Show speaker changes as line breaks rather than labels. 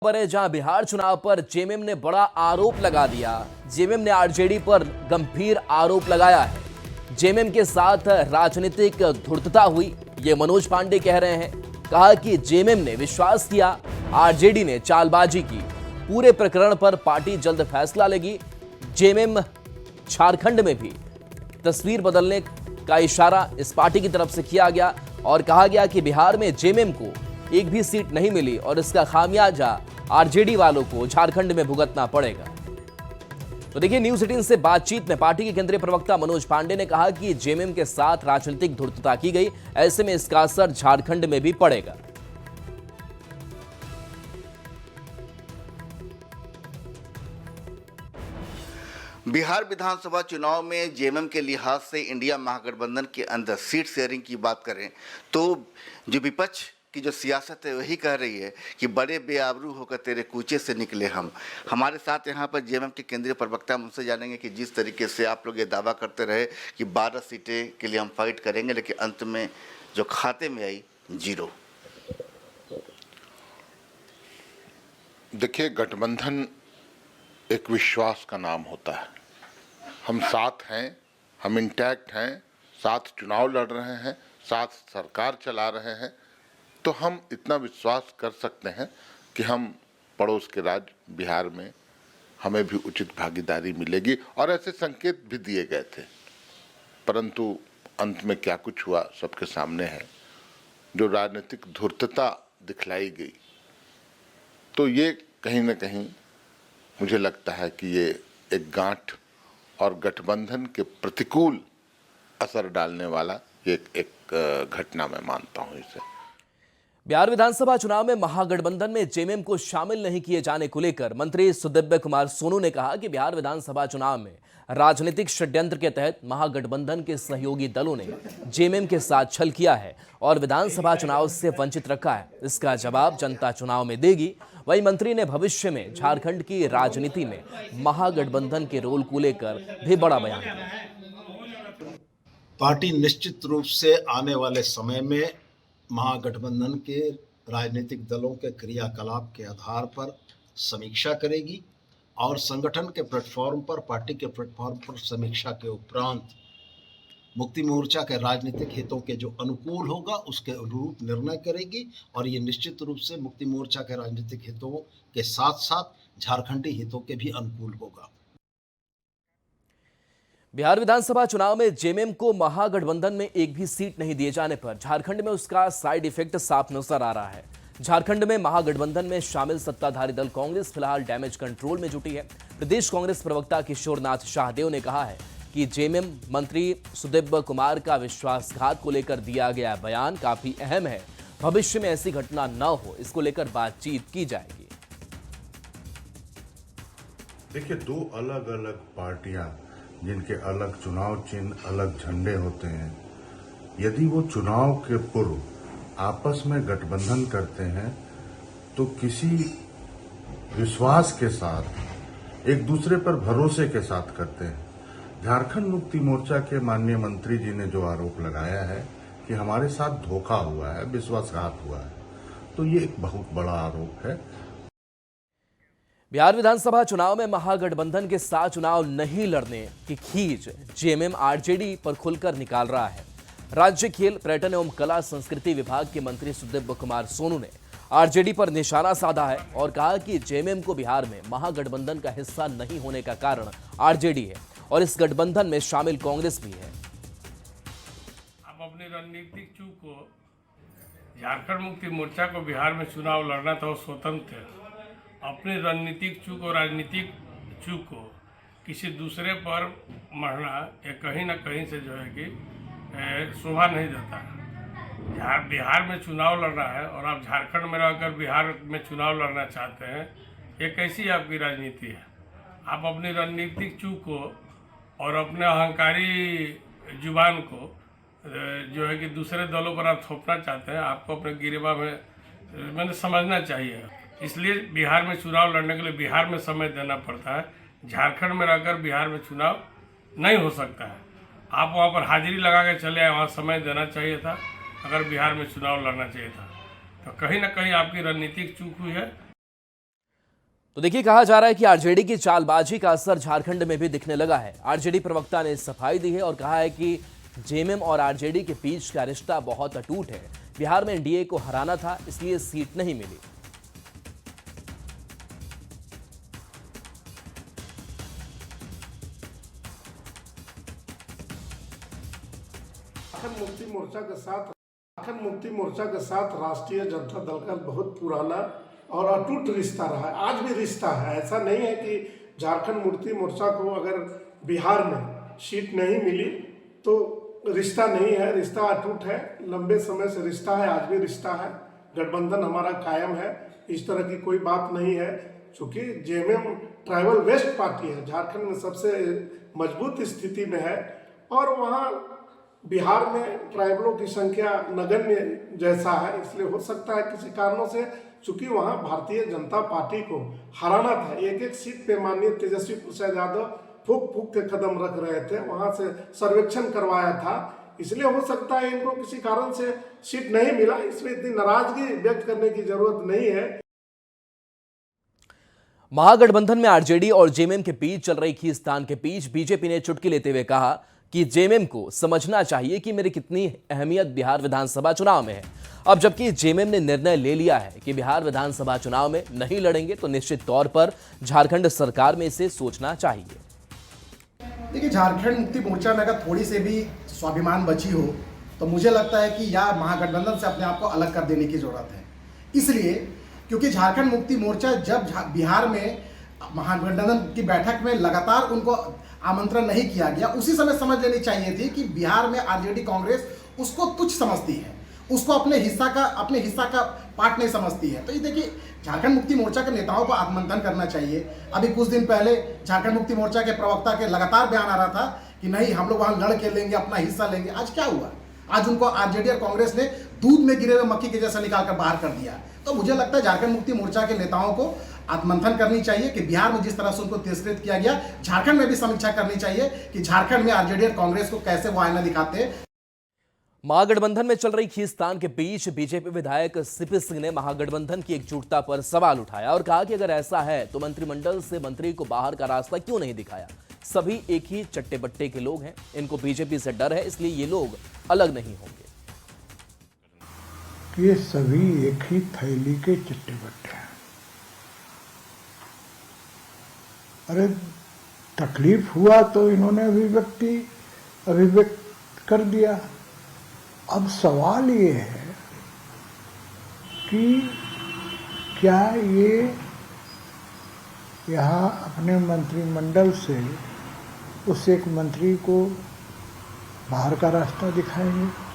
खबर है जहां बिहार चुनाव पर जेएमएम ने बड़ा आरोप लगा दिया। जेएमएम ने आरजेडी पर गंभीर आरोप लगाया है। जेएमएम के साथ राजनीतिक धूर्तता हुई, ये मनोज पांडे कह रहे हैं। कहा कि जेएमएम ने विश्वास किया, आरजेडी ने चालबाजी की। पूरे प्रकरण पर पार्टी जल्द फैसला लेगी। जेएमएम झारखंड में भी तस्वीर बदलने का इशारा इस पार्टी की तरफ से किया गया और कहा गया कि बिहार में जेएमएम को एक भी सीट नहीं मिली और इसका खामियाजा आरजेडी वालों को झारखंड में भुगतना पड़ेगा। तो देखिए, न्यूज 18 से बातचीत में पार्टी के केंद्रीय प्रवक्ता मनोज पांडे ने कहा कि जेएमएम के साथ राजनीतिक धूर्तता की गई, ऐसे में इसका असर झारखंड में भी पड़ेगा।
बिहार विधानसभा चुनाव में जेएमएम के लिहाज से इंडिया महागठबंधन के अंदर सीट शेयरिंग की बात करें तो जो विपक्ष की जो सियासत है वही कह रही है कि बड़े बेआबरू होकर तेरे कूचे से निकले हम। हमारे साथ यहाँ पर जेएमएम के केंद्रीय प्रवक्ता, हम उनसे जानेंगे कि जिस तरीके से आप लोग ये दावा करते रहे कि 12 सीटें के लिए हम फाइट करेंगे, लेकिन अंत में जो खाते में आई 0।
देखिए, गठबंधन एक विश्वास का नाम होता है। हम साथ हैं, हम इंटैक्ट हैं, साथ चुनाव लड़ रहे हैं, साथ सरकार चला रहे हैं, तो हम इतना विश्वास कर सकते हैं कि हम पड़ोस के राज्य बिहार में हमें भी उचित भागीदारी मिलेगी, और ऐसे संकेत भी दिए गए थे। परंतु अंत में क्या कुछ हुआ सबके सामने है। जो राजनीतिक धूर्तता दिखलाई गई, तो ये कहीं ना कहीं मुझे लगता है कि ये एक गांठ और गठबंधन के प्रतिकूल असर डालने वाला एक घटना मैं मानता हूं इसे।
बिहार विधानसभा चुनाव में महागठबंधन में जेएमएम को शामिल नहीं किए जाने को लेकर मंत्री सुदिव्य कुमार सोनू ने कहा कि बिहार विधानसभा चुनाव में राजनीतिक षड्यंत्र के तहत महागठबंधन के सहयोगी दलों ने जेएमएम के साथ छल किया है और विधानसभा चुनाव से वंचित रखा है। इसका जवाब जनता चुनाव में देगी। वहीं मंत्री ने भविष्य में झारखंड की राजनीति में महागठबंधन के रोल को लेकर भी बड़ा बयान दिया।
पार्टी निश्चित रूप से आने वाले समय में महागठबंधन के राजनीतिक दलों के क्रियाकलाप के आधार पर समीक्षा करेगी और संगठन के प्लेटफॉर्म पर, पार्टी के प्लेटफॉर्म पर समीक्षा के उपरांत मुक्ति मोर्चा के राजनीतिक हितों के जो अनुकूल होगा उसके अनुरूप निर्णय करेगी, और ये निश्चित रूप से मुक्ति मोर्चा के राजनीतिक हितों के साथ साथ झारखंडी हितों के भी अनुकूल होगा।
बिहार विधानसभा चुनाव में जेएमएम को महागठबंधन में एक भी सीट नहीं दिए जाने पर झारखंड में उसका साइड इफेक्ट साफ नजर आ रहा है। झारखंड में महागठबंधन में शामिल सत्ताधारी दल कांग्रेस फिलहाल डैमेज कंट्रोल में जुटी है। प्रदेश कांग्रेस प्रवक्ता किशोरनाथ शाहदेव ने कहा है कि जेएमएम मंत्री सुदिव्य कुमार का विश्वासघात को लेकर दिया गया बयान काफी अहम है। भविष्य में ऐसी घटना न हो, इसको लेकर बातचीत की जाएगी।
देखिए, 2 अलग अलग पार्टियां जिनके अलग चुनाव चिन्ह, अलग झंडे होते हैं, यदि वो चुनाव के पूर्व आपस में गठबंधन करते हैं तो किसी विश्वास के साथ, एक दूसरे पर भरोसे के साथ करते हैं। झारखंड मुक्ति मोर्चा के माननीय मंत्री जी ने जो आरोप लगाया है कि हमारे साथ धोखा हुआ है, विश्वासघात हुआ है, तो ये एक बहुत बड़ा आरोप है।
बिहार विधानसभा चुनाव में महागठबंधन के साथ चुनाव नहीं लड़ने की खींच जेएमएम आरजेडी पर खुलकर निकाल रहा है। राज्य खेल, पर्यटन एवं कला संस्कृति विभाग के मंत्री सुदिव्य कुमार सोनू ने आरजेडी पर निशाना साधा है और कहा कि जेएमएम को बिहार में महागठबंधन का हिस्सा नहीं होने का कारण आरजेडी है और इस गठबंधन में शामिल कांग्रेस भी है।
अब अपनी रणनीतिक चूक को, झारखंड मुक्ति मोर्चा को बिहार में चुनाव लड़ना था, वो स्वतंत्र है। अपनी रणनीतिक चूक और राजनीतिक चूक को किसी दूसरे पर मढ़ना ये कहीं ना कहीं से जो है कि शोभा नहीं देता। बिहार में चुनाव लड़ रहा है और आप झारखंड में रहकर बिहार में चुनाव लड़ना चाहते हैं, ये कैसी आपकी राजनीति है? आप अपनी रणनीतिक चूक को और अपने अहंकारी जुबान को जो है कि दूसरे दलों पर आप थोपना चाहते हैं। आपको अपने गिरेबा में मैंने समझना चाहिए। इसलिए बिहार में चुनाव लड़ने के लिए बिहार में समय देना पड़ता है। झारखंड में रहकर बिहार में चुनाव नहीं हो सकता है। आप वहाँ पर हाजिरी लगा के चले आए, वहाँ समय देना चाहिए था। अगर बिहार में चुनाव लड़ना चाहिए था तो कहीं ना कहीं आपकी रणनीतिक चूक हुई है।
तो देखिए, कहा जा रहा है कि आरजेडी की चालबाजी का असर झारखंड में भी दिखने लगा है। आरजेडी प्रवक्ता ने सफाई दी है और कहा है कि जेएमएम और आरजेडी के बीच का रिश्ता बहुत अटूट है। बिहार में एनडीए को हराना था, इसलिए सीट नहीं मिली।
झारखंड मुक्ति मोर्चा के साथ राष्ट्रीय जनता दल का बहुत पुराना और अटूट रिश्ता रहा है, आज भी रिश्ता है। ऐसा नहीं है कि झारखंड मुक्ति मोर्चा को अगर बिहार में सीट नहीं मिली तो रिश्ता नहीं है, रिश्ता अटूट है, लंबे समय से रिश्ता है, आज भी रिश्ता है। गठबंधन हमारा कायम है, इस तरह की कोई बात नहीं है। चूँकि जेएमएम ट्राइबल वेस्ट पार्टी है, झारखंड में सबसे मजबूत स्थिति में है और वहाँ बिहार में ट्राइबलों की संख्या नगण्य जैसा है, इसलिए हो सकता है किसी कारणों से, चूंकि वहाँ भारतीय जनता पार्टी को हराना था। एक एक सीट पे माननीय तेजस्वी प्रसाद यादव फूक फूक के कदम रख रहे थे, वहाँ से सर्वेक्षण करवाया था, इसलिए हो सकता है इनको किसी कारण से सीट नहीं मिला। इसमें इतनी नाराजगी व्यक्त करने की जरूरत नहीं है।
महागठबंधन में आरजेडी और जेएमएम के बीच चल रही खींचतान के बीच बीजेपी ने चुटकी लेते हुए कहा कि जेएमएम को समझना चाहिए कि मेरी कितनी अहमियत बिहार विधानसभा चुनाव में है। अब जबकि जेएमएम ने निर्णय ले लिया है कि बिहार विधानसभा चुनाव में नहीं लड़ेंगे, तो निश्चित तौर पर झारखंड सरकार में इसे सोचना चाहिए।
देखिए, झारखंड मुक्ति मोर्चा में अगर थोड़ी से भी स्वाभिमान बची हो तो मुझे लगता है कि या महागठबंधन से अपने आप को अलग कर देने की जरूरत है। इसलिए क्योंकि झारखंड मुक्ति मोर्चा जब बिहार में महागठबंधन की बैठक में लगातार उनको आमंत्रण नहीं किया गया, उसी समय समझ लेनी चाहिए थी कि बिहार में आरजेडी कांग्रेस उसको तुच्छ समझती है, उसको अपने हिस्सा का पार्ट नहीं समझती है। तो ये देखिए, झारखंड मुक्ति मोर्चा के नेताओं को आत्ममंथन करना चाहिए। अभी कुछ दिन पहले झारखंड मुक्ति मोर्चा के प्रवक्ता के लगातार बयान आ रहा था कि नहीं, हम लोग वहां लड़ के लेंगे, अपना हिस्सा लेंगे। आज क्या हुआ? आज उनको आरजेडी और कांग्रेस ने दूध में गिरे हुए मक्खी के जैसा निकालकर बाहर कर दिया। तो मुझे लगता है झारखंड मुक्ति मोर्चा के नेताओं को आत्ममंथन करनी चाहिए कि बिहार में जिस तरह से उनको तिरस्कृत किया गया, झारखंड में भी समीक्षा करनी चाहिए कि झारखंड में आरजेडी और कांग्रेस को कैसे वो आईना दिखाते हैं।
महागठबंधन में चल रही खींचतान के बीच बीजेपी विधायक सीपी सिंह ने महागठबंधन की एकजुटता पर सवाल उठाया और कहा कि अगर ऐसा है तो मंत्रिमंडल से मंत्री को बाहर का रास्ता क्यों नहीं दिखाया। सभी एक ही चट्टे बट्टे के लोग हैं, इनको बीजेपी से डर है, इसलिए ये लोग अलग नहीं होंगे।
ये सभी एक ही थैली के चट्टे बट्टे हैं। अरे तकलीफ हुआ तो इन्होंने अभिव्यक्त कर दिया। अब सवाल ये है कि क्या ये यहाँ अपने मंत्रिमंडल से उस एक मंत्री को बाहर का रास्ता दिखाएंगे?